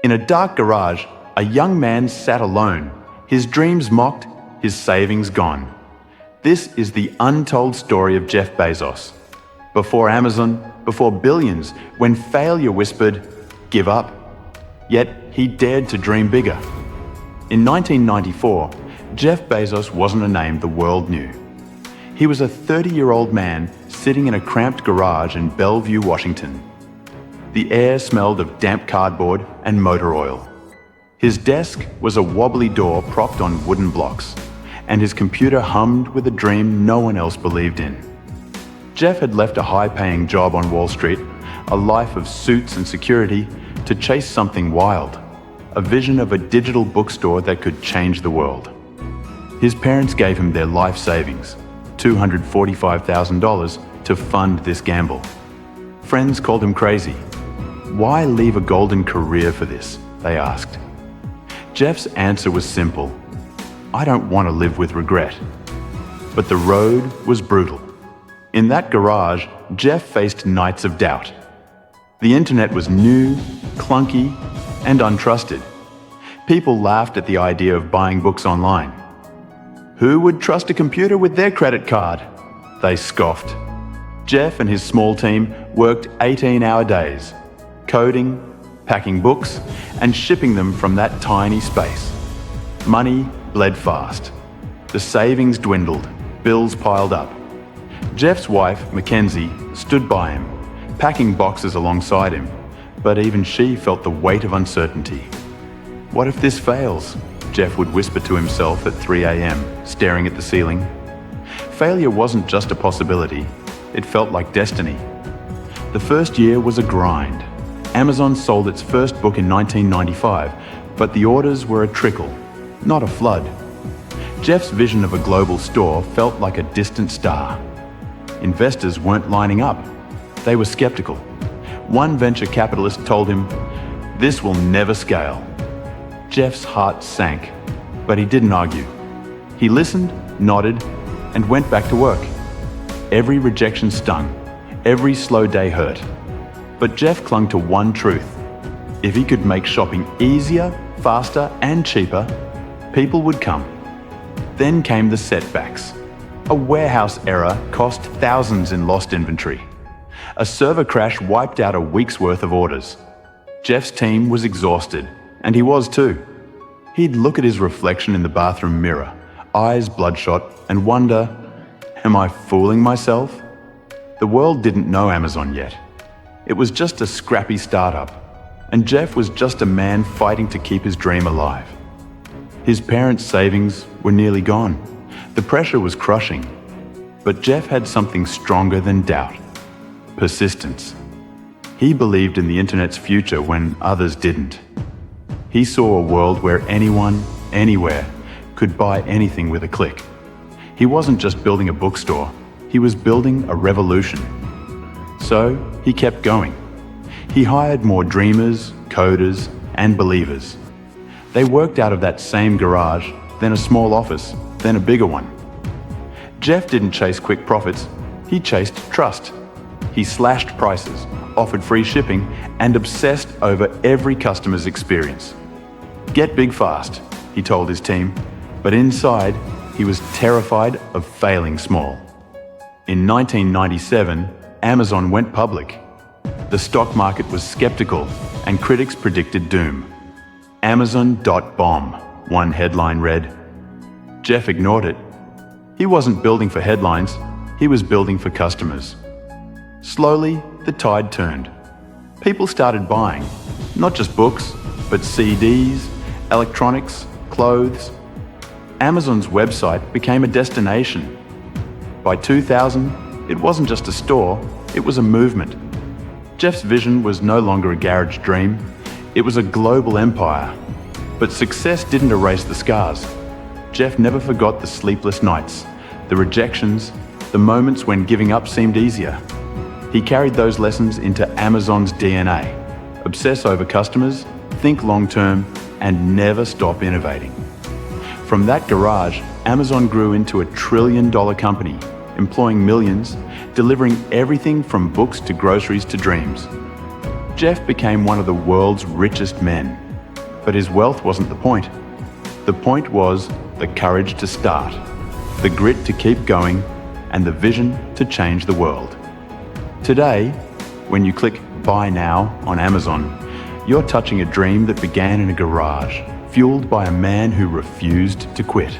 In a dark garage, a young man sat alone, his dreams mocked, his savings gone. This is the untold story of Jeff Bezos. Before Amazon, before billions, when failure whispered, "Give up." Yet he dared to dream bigger. In 1994, Jeff Bezos wasn't a name the world knew. He was a 30-year-old man sitting in a cramped garage in Bellevue, Washington. The air smelled of damp cardboard and motor oil. His desk was a wobbly door propped on wooden blocks, and his computer hummed with a dream no one else believed in. Jeff had left a high-paying job on Wall Street, a life of suits and security, to chase something wild, a vision of a digital bookstore that could change the world. His parents gave him their life savings, $245,000, to fund this gamble. Friends called him crazy. Why leave a golden career for this? They asked. Jeff's answer was simple. I don't want to live with regret. But the road was brutal. In that garage, Jeff faced nights of doubt. The internet was new, clunky, and untrusted. People laughed at the idea of buying books online. Who would trust a computer with their credit card? They scoffed. Jeff and his small team worked 18-hour days, coding, packing books, and shipping them from that tiny space. Money bled fast. The savings dwindled, bills piled up. Jeff's wife, Mackenzie, stood by him, packing boxes alongside him, but even she felt the weight of uncertainty. What if this fails? Jeff would whisper to himself at 3 a.m., staring at the ceiling. Failure wasn't just a possibility, it felt like destiny. The first year was a grind. Amazon sold its first book in 1995, but the orders were a trickle, not a flood. Jeff's vision of a global store felt like a distant star. Investors weren't lining up. They were skeptical. One venture capitalist told him, "This will never scale." Jeff's heart sank, but he didn't argue. He listened, nodded, and went back to work. Every rejection stung. Every slow day hurt. But Jeff clung to one truth. If he could make shopping easier, faster, and cheaper, people would come. Then came the setbacks. A warehouse error cost thousands in lost inventory. A server crash wiped out a week's worth of orders. Jeff's team was exhausted, and he was too. He'd look at his reflection in the bathroom mirror, eyes bloodshot, and wonder, am I fooling myself? The world didn't know Amazon yet. It was just a scrappy startup, and Jeff was just a man fighting to keep his dream alive. His parents' savings were nearly gone. The pressure was crushing, but Jeff had something stronger than doubt: persistence. He believed in the internet's future when others didn't. He saw a world where anyone, anywhere, could buy anything with a click. He wasn't just building a bookstore, he was building a revolution. So he kept going. He hired more dreamers, coders, and believers. They worked out of that same garage, then a small office, then a bigger one. Jeff didn't chase quick profits, he chased trust. He slashed prices, offered free shipping, and obsessed over every customer's experience. Get big fast, he told his team, but inside, he was terrified of failing small. In 1997, Amazon went public. The stock market was skeptical, and critics predicted doom. Amazon.bomb, one headline read. Jeff ignored it. He wasn't building for headlines, he was building for customers. Slowly, the tide turned. People started buying, not just books, but CDs, electronics, clothes. Amazon's website became a destination. By 2000, it wasn't just a store, it was a movement. Jeff's vision was no longer a garage dream, it was a global empire. But success didn't erase the scars. Jeff never forgot the sleepless nights, the rejections, the moments when giving up seemed easier. He carried those lessons into Amazon's DNA. Obsess over customers, think long-term, and never stop innovating. From that garage, Amazon grew into a trillion-dollar company, employing millions, delivering everything from books to groceries to dreams. Jeff became one of the world's richest men. But his wealth wasn't the point. The point was the courage to start, the grit to keep going, and the vision to change the world. Today, when you click Buy Now on Amazon, you're touching a dream that began in a garage, fueled by a man who refused to quit.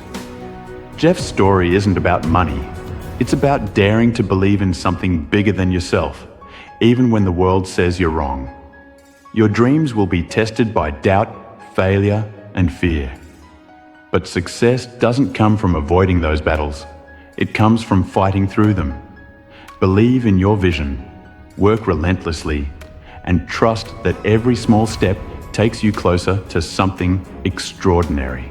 Jeff's story isn't about money. It's about daring to believe in something bigger than yourself, even when the world says you're wrong. Your dreams will be tested by doubt, failure, and fear. But success doesn't come from avoiding those battles. It comes from fighting through them. Believe in your vision, work relentlessly, and trust that every small step takes you closer to something extraordinary.